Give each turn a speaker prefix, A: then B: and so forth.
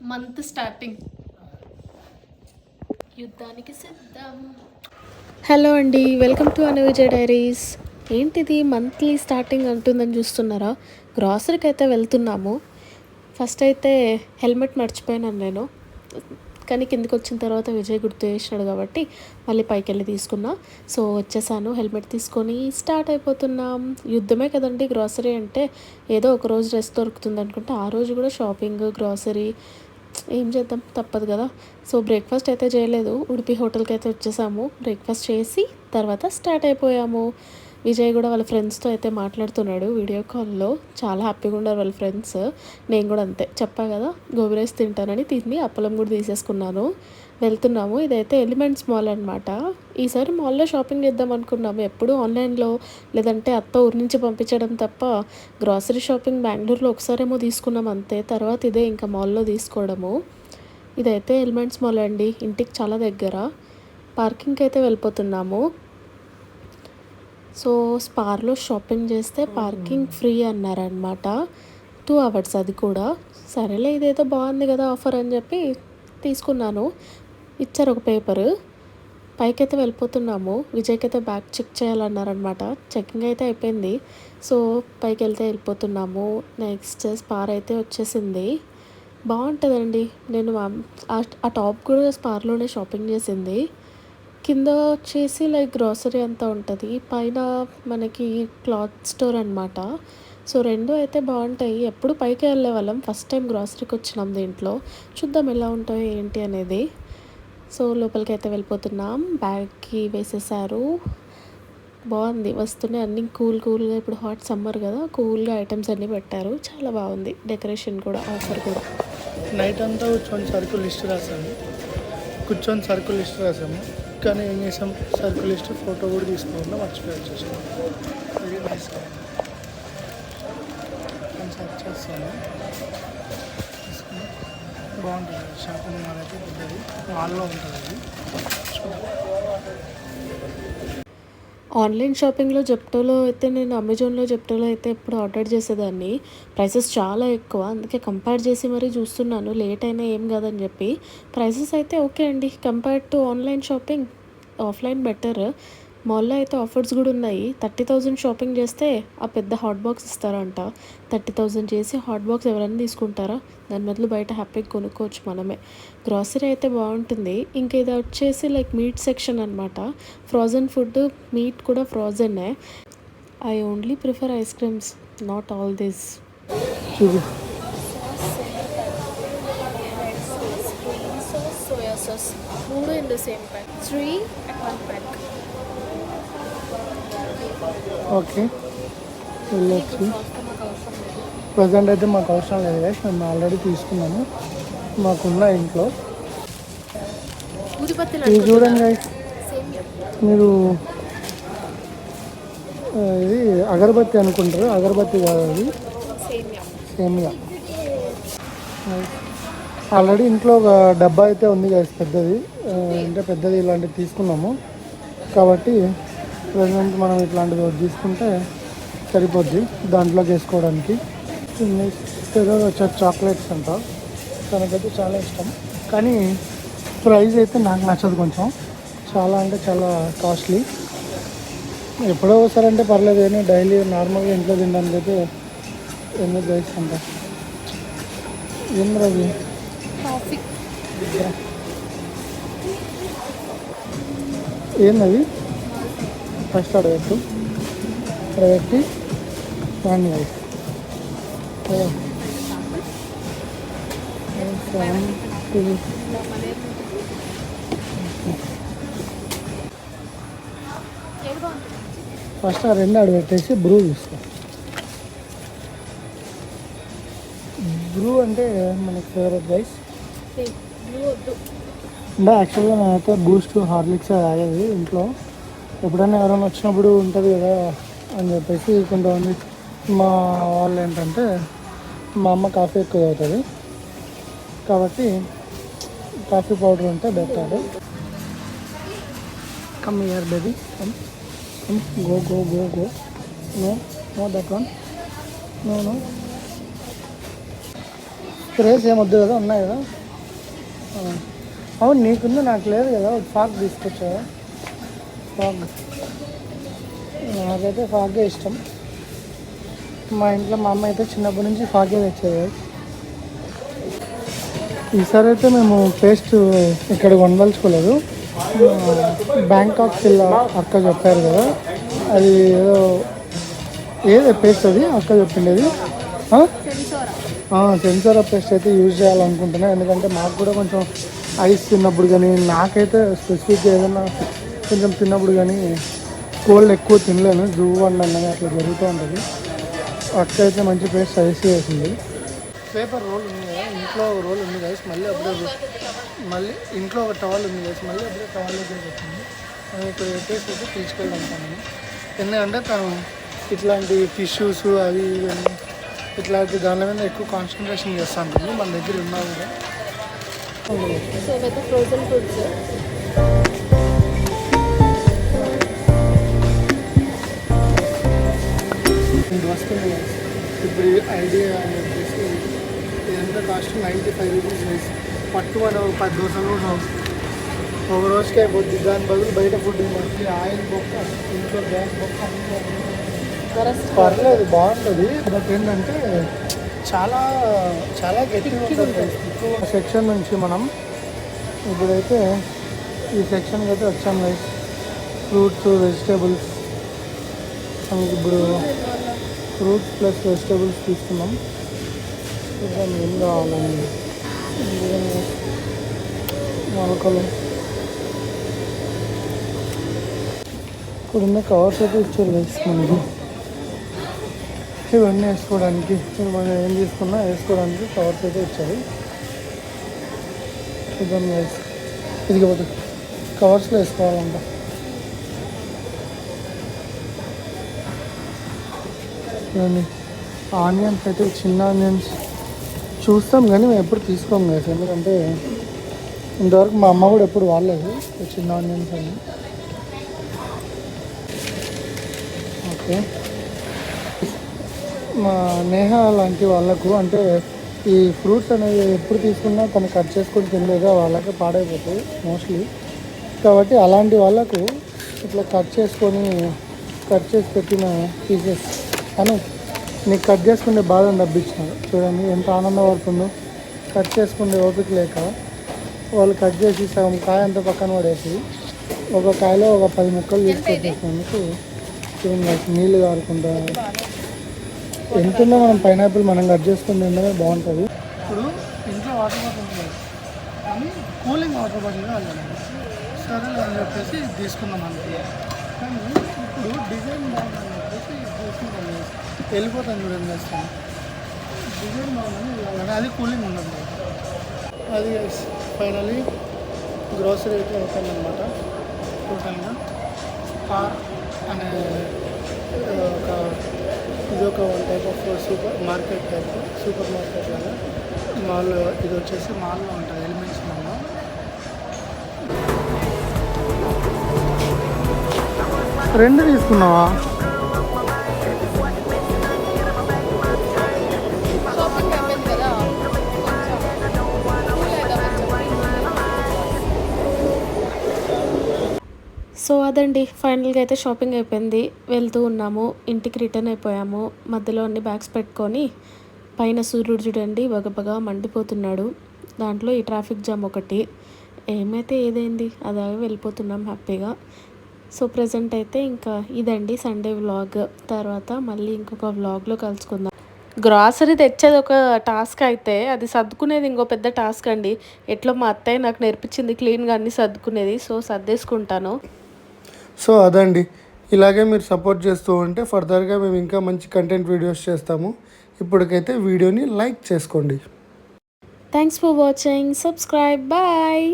A: Month starting యుద్ధానికి సిద్ధం. Hello అండి, welcome to Anu Vijay diaries. ఏంటిది మంత్లీ స్టార్టింగ్ అంటుందని చూస్తున్నారా? గ్రాసరీకి అయితే వెళ్తున్నాము. ఫస్ట్ అయితే హెల్మెట్ మర్చిపోయినాను నేను, కానీ కిందకి వచ్చిన తర్వాత విజయ్ గుర్తు చేసినాడు కాబట్టి మళ్ళీ పైకి వెళ్ళి తీసుకున్నా. సో వచ్చేసాను, హెల్మెట్ తీసుకొని స్టార్ట్ అయిపోతున్నాం. యుద్ధమే కదండి గ్రాసరీ అంటే. ఏదో ఒక రోజు రెస్ట్ దొరుకుతుంది అనుకుంటే ఆ రోజు కూడా షాపింగ్, గ్రాసరీ, ఏం చేద్దాం, తప్పదు కదా. సో బ్రేక్ఫాస్ట్ అయితే చేయలేదు, ఉడిపి హోటల్కి అయితే వచ్చేసాము. బ్రేక్ఫాస్ట్ చేసి తర్వాత స్టార్ట్ అయిపోయాము. విజయ్ కూడా వాళ్ళ ఫ్రెండ్స్తో అయితే మాట్లాడుతున్నాడు వీడియో కాల్లో. చాలా హ్యాపీగా ఉన్నారు వాళ్ళ ఫ్రెండ్స్. నేను కూడా అంతే, చెప్పా కదా గోబీ రైస్ తింటానని, తిని అప్పలం కూడా తీసేసుకున్నాను. వెళ్తున్నాము. ఇదైతే ఎలిమెంట్స్ మాల్ అనమాట. ఈసారి మాల్లో షాపింగ్ చేద్దాం అనుకున్నాము. ఎప్పుడు ఆన్లైన్లో లేదంటే అత్త ఊరి నుంచి పంపించడం తప్ప గ్రాసరీ షాపింగ్ బెంగళూరులో ఒకసారేమో తీసుకున్నాం అంతే. తర్వాత ఇదే ఇంకా మాల్లో తీసుకోవడము. ఇదైతే ఎలిమెంట్స్ మాల్ అండి, ఇంటికి చాలా దగ్గర. పార్కింగ్కి అయితే వెళ్ళిపోతున్నాము. సో స్పార్లో షాపింగ్ చేస్తే పార్కింగ్ ఫ్రీ అన్నారనమాట, 2 hours అది కూడా. సరేలే ఇదేదో బాగుంది కదా ఆఫర్ అని చెప్పి తీసుకున్నాను. ఇచ్చారు ఒక పేపరు. పైకి అయితే వెళ్ళిపోతున్నాము. విజయ్కి అయితే బ్యాగ్ చెక్ చేయాలన్నారనమాట. చెకింగ్ అయితే అయిపోయింది. సో పైకి వెళ్తే వెళ్ళిపోతున్నాము. నెక్స్ట్ స్పార్ అయితే వచ్చేసింది. బాగుంటుందండి. నేను ఆ టాప్ కూడా స్పార్లోనే షాపింగ్ చేసింది. కింద వచ్చేసి లైక్ గ్రాసరీ అంతా ఉంటుంది, పైన మనకి క్లాత్ స్టోర్ అనమాట. సో రెండు అయితే బాగుంటాయి. ఎప్పుడు పైకి వెళ్ళే వాళ్ళం, ఫస్ట్ టైం గ్రాసరీకి వచ్చినాం దీంట్లో. చూద్దాం ఎలా ఉంటాయో ఏంటి అనేది. సో లోపలికి అయితే వెళ్ళిపోతున్నాం. బ్యాగ్కి వేసేసారు. బాగుంది, వస్తున్నాయి అన్నీ కూల్గా. ఇప్పుడు హాట్ సమ్మర్ కదా, కూల్గా ఐటమ్స్ అన్నీ పెట్టారు. చాలా బాగుంది డెకరేషన్ కూడా, ఆఫర్ కూడా.
B: నైట్ అంతా కూర్చొని సరుకులు లిస్ట్ రాసాము. కానీ ఏం చేసాం, సరుకుల్ లిస్ట్ ఫోటో కూడా తీసుకోకుండా మర్చిపోయి వచ్చేసాము. Very nice. నేను సర్చ్ చేస్తాను, బాగుంటుంది. షాపింగ్ మాల్ అయితే పెద్దది, మాల్లో ఉంటుంది అది.
A: ఆన్లైన్ షాపింగ్లో జెప్టోలో అయితే, నేను అమెజాన్లో జెప్టోలో అయితే ఎప్పుడు ఆర్డర్ చేసేదాన్ని. ప్రైసెస్ చాలా ఎక్కువ, అందుకే కంపేర్ చేసి మరీ చూస్తున్నాను. లేట్ అయినా ఏం కాదని చెప్పి. ప్రైసెస్ అయితే ఓకే అండి, compare to online shopping offline better. మాల్లో అయితే ఆఫర్స్ కూడా ఉన్నాయి. 30,000 షాపింగ్ చేస్తే ఆ పెద్ద హాట్ బాక్స్ ఇస్తారంట. 30,000 చేసి హాట్ బాక్స్ ఎవరైనా తీసుకుంటారా? దాని బదులు బయట హ్యాపీగా కొనుక్కోవచ్చు మనమే. గ్రాసరీ అయితే బాగుంటుంది. ఇంకా ఇది వచ్చేసి లైక్ మీట్ సెక్షన్ అనమాట. ఫ్రోజన్ ఫుడ్, మీట్ కూడా ఫ్రోజనే. I only prefer ice creams, not all this. Soya sauce 3 in the same pack, 3 at 1 pack.
B: Okay, వెళ్ళొచ్చు. ప్రజెంట్ అయితే మాకు అవసరం లేదు కదా, మేము ఆల్రెడీ తీసుకున్నాము, మాకున్న ఇంట్లో. ఇది చూడండి guys, మీరు ఇది అగరబత్తి అనుకుంటారు, అగరబత్తి కాదు అది, సేమియా. ఆల్రెడీ ఇంట్లో ఒక డబ్బా అయితే ఉంది కదా పెద్దది, అంటే పెద్దది ఇలాంటివి తీసుకున్నాము కాబట్టి ప్రజెంట్ మనం ఇట్లాంటిది తీసుకుంటే సరిపోద్ది దాంట్లోకి వేసుకోవడానికి. ఏదో చాక్లెట్స్ అంట, తనకైతే చాలా ఇష్టం. కానీ ప్రైస్ అయితే నాకు నచ్చదు కొంచెం, చాలా అంటే చాలా కాస్ట్లీ. ఎప్పుడో ఒకసారి అంటే పర్లేదు, కానీ డైలీ నార్మల్గా ఇంట్లో తినడానికి అయితే ఎన్నో ప్రైస్ అంట. ఏం రవి ఏందది? ఫస్ట్ అడగట్టు అడగట్టి దాన్ని రైస్ ఫస్ట్ ఆ రెండు అడగట్టేసి బ్రూ తీసుకో. బ్రూ అంటే మనకి ఫేవరెట్ రైస్. అంటే యాక్చువల్గా నేనైతే బూస్ట్, హార్లిక్స్ తాగేది ఇంట్లో. ఎప్పుడైనా ఎవరైనా వచ్చినప్పుడు ఉంటుంది కదా అని చెప్పేసి కొంతమంది మా వాళ్ళు ఏంటంటే, మా అమ్మ కాఫీ ఎక్కువ తాగుతుంది కాబట్టి కాఫీ పౌడర్ ఉంటే better. Come here baby, come go go go go. No no that one, no no. Sprays ఏమొద్దు కదా, ఉన్నాయి కదా. అవును నీకుంది, నాకు లేదు కదా. ఫాగ్ తీసుకొచ్చావా? ఫాగ్ నాకైతే ఫాగే ఇష్టం. మా ఇంట్లో మా అమ్మ అయితే చిన్నప్పటి నుంచి ఫాగే తెచ్చేది. ఈసారి అయితే మేము పేస్ట్ ఇక్కడ కొనదలుచుకోలేదు. బ్యాంకాక్ వెళ్ళా అక్క చెప్పారు కదా, అది ఏదో పేస్ట్ అది అక్క చెప్పిండేది. సెన్సార్ పేస్ట్ అయితే యూజ్ చేయాలనుకుంటున్నాను. ఎందుకంటే మాకు కూడా కొంచెం ఐస్ తిన్నప్పుడు కానీ, నాకైతే స్పెసిఫిక్గా ఏదైనా కొంచెం తిన్నప్పుడు కానీ కోల్డ్ ఎక్కువ తినలేను, జువ్వు అన్నీ అట్లా జరుగుతూ ఉంటుంది. అక్క అయితే మంచి పేస్ట్ సజెస్ట్ చేసింది. పేపర్ రోల్ ఉంది కదా, ఇంట్లో ఒక రోల్ ఉంది గైస్, మళ్ళీ ఇంట్లో ఒక టవల్ ఉంది గైస్, మళ్ళీ అప్పుడే టవల్ దగ్గర వచ్చింది. నేను ఇక్కడ పేస్ట్ అయితే తీసుకెళ్ళాను. ఎందుకంటే తను ఇట్లాంటి టిష్యూస్ అవి ఇవన్నీ ఇట్లాంటి దాని మీద ఎక్కువ కాన్సన్ట్రేషన్ చేస్తూ ఉంటుంది. మన దగ్గర ఉన్నా కూడా.
A: సో ఇవైతే ఫ్రోజన్ ఫుడ్స్.
B: ఇది వస్తుంది ఇప్పుడు ఐడియా అని చెప్పేసి ఇదంతా కాస్ట్ 95 రూపీస్ వేసి పట్టు మనం 10 దోశలు కూడా ఒక రోజుకి అయిపోద్ది. దాని బదులు బయట ఫుడ్ మనకి ఆయిల్ బొక్క, ఇంట్లో గ్యాస్ బొక్క పర్లేదు, బాగుంటుంది. బట్ ఏంటంటే చాలా చాలా గట్టిగా ఉంటుంది. సెక్షన్ నుంచి మనం ఇప్పుడైతే ఈ సెక్షన్కి అయితే వచ్చాం లైక్ ఫ్రూట్స్, వెజిటేబుల్స్. మనకి ఇప్పుడు ఫ్రూట్స్ ప్లస్ వెజిటేబుల్స్ తీసుకున్నాం. దాన్ని ఏం కావాలండి, మొలకలు ఇప్పుడున్న కవర్స్ అయితే ఇచ్చారు గైస్ మనకి. ఇవన్నీ వేసుకోవడానికి మనం ఏం తీసుకున్నా వేసుకోవడానికి కవర్స్ అయితే ఇచ్చారు. చూద్దాం గైస్, ఇదిగోపోతే కవర్స్లో వేసుకోవాలంట. చూడండి, ఆనియన్స్ అయితే చిన్న ఆనియన్స్ చూస్తాం కానీ మేము ఎప్పుడు తీసుకోం కదా, ఎందుకంటే ఇంతవరకు మా అమ్మ కూడా ఎప్పుడు వాడలేదు చిన్న ఆనియన్స్ అని. ఓకే, మా నేహ లాంటి వాళ్ళకు అంటే ఈ ఫ్రూట్స్ అనేవి ఎప్పుడు తీసుకున్నా తను కట్ చేసుకొని తినలేదా వాళ్ళకి పాడైపోతాయి మోస్ట్లీ. కాబట్టి అలాంటి వాళ్ళకు ఇట్లా కట్ చేసి పెట్టిన పీసెస్ అని నీకు కట్ చేసుకునే బాధను డబ్బిచ్చినారు. చూడండి ఎంత ఆనందం పడుతుందో. కట్ చేసుకునే ఓపిక లేక వాళ్ళు కట్ చేసి సగం కాయ అంతా పక్కన పడేసి ఒక కాయలో ఒక 10 ముక్కలు తీసుకొచ్చేసినందుకు చూడండి నీళ్ళు కారుకుంటా. ఎంతుందో మనం పైనాపిల్ మనం కట్ చేసుకుని తింటే బాగుంటుంది. ఇప్పుడు ఇంట్లో వాటర్ బాటిల్ ఉంటుంది కానీ కూలింగ్ వాటర్ బాటిల్ కావాలి. సరే అని చెప్పేసి తీసుకున్నాం అనుకో. కానీ ఇప్పుడు డిజైన్ బాగుందని చెప్పేసి తీసుకుంటాం, వెళ్ళిపోతాను చూడండి వేస్తాను. డిజైన్ బాగుందని కానీ అది కూలింగ్ ఉండదు. అది ఫైనలీ గ్రోసరీ అయితే అవుతానమాట. టోటల్గా స్టార్ అనే ఇది ఒక టైప్ ఆఫ్ సూపర్ మార్కెట్ లాగా మాల్. ఇది వచ్చేసి మాల్లో ఉంటుంది, ఎలిమెంట్స్ మాల్లో. రెండు తీసుకున్నావా?
A: సో అదండి, ఫైనల్గా అయితే షాపింగ్ అయిపోయింది. వెళ్తూ ఉన్నాము, ఇంటికి రిటర్న్ అయిపోయాము. మధ్యలో అన్ని బ్యాగ్స్ పెట్టుకొని పైన సూర్యుడు చూడండి బగబగా మండిపోతున్నాడు. దాంట్లో ఈ ట్రాఫిక్ జామ్ ఒకటి. ఏమైతే ఏదైంది అలాగే వెళ్ళిపోతున్నాం హ్యాపీగా. సో ప్రజెంట్ అయితే ఇంకా ఇదండి సండే వ్లాగ్. తర్వాత మళ్ళీ ఇంకొక వ్లాగ్లో కలుసుకుందాం. గ్రాసరీ తెచ్చేది ఒక టాస్క్ అయితే అది సర్దుకునేది ఇంకో పెద్ద టాస్క్ అండి. ఎట్లా మా అత్తయ్య నాకు నేర్పించింది క్లీన్గా అన్నీ సర్దుకునేది. సో సర్దేసుకుంటాను.
B: సో అదండి, ఇలాగే మీరు సపోర్ట్ చేస్తూ ఉంటే ఫర్దర్గా మేము ఇంకా మంచి కంటెంట్ వీడియోస్ చేస్తాము. ఇప్పటికైతే వీడియోని లైక్ చేసుకోండి.
A: Thanks for watching. Subscribe. Bye.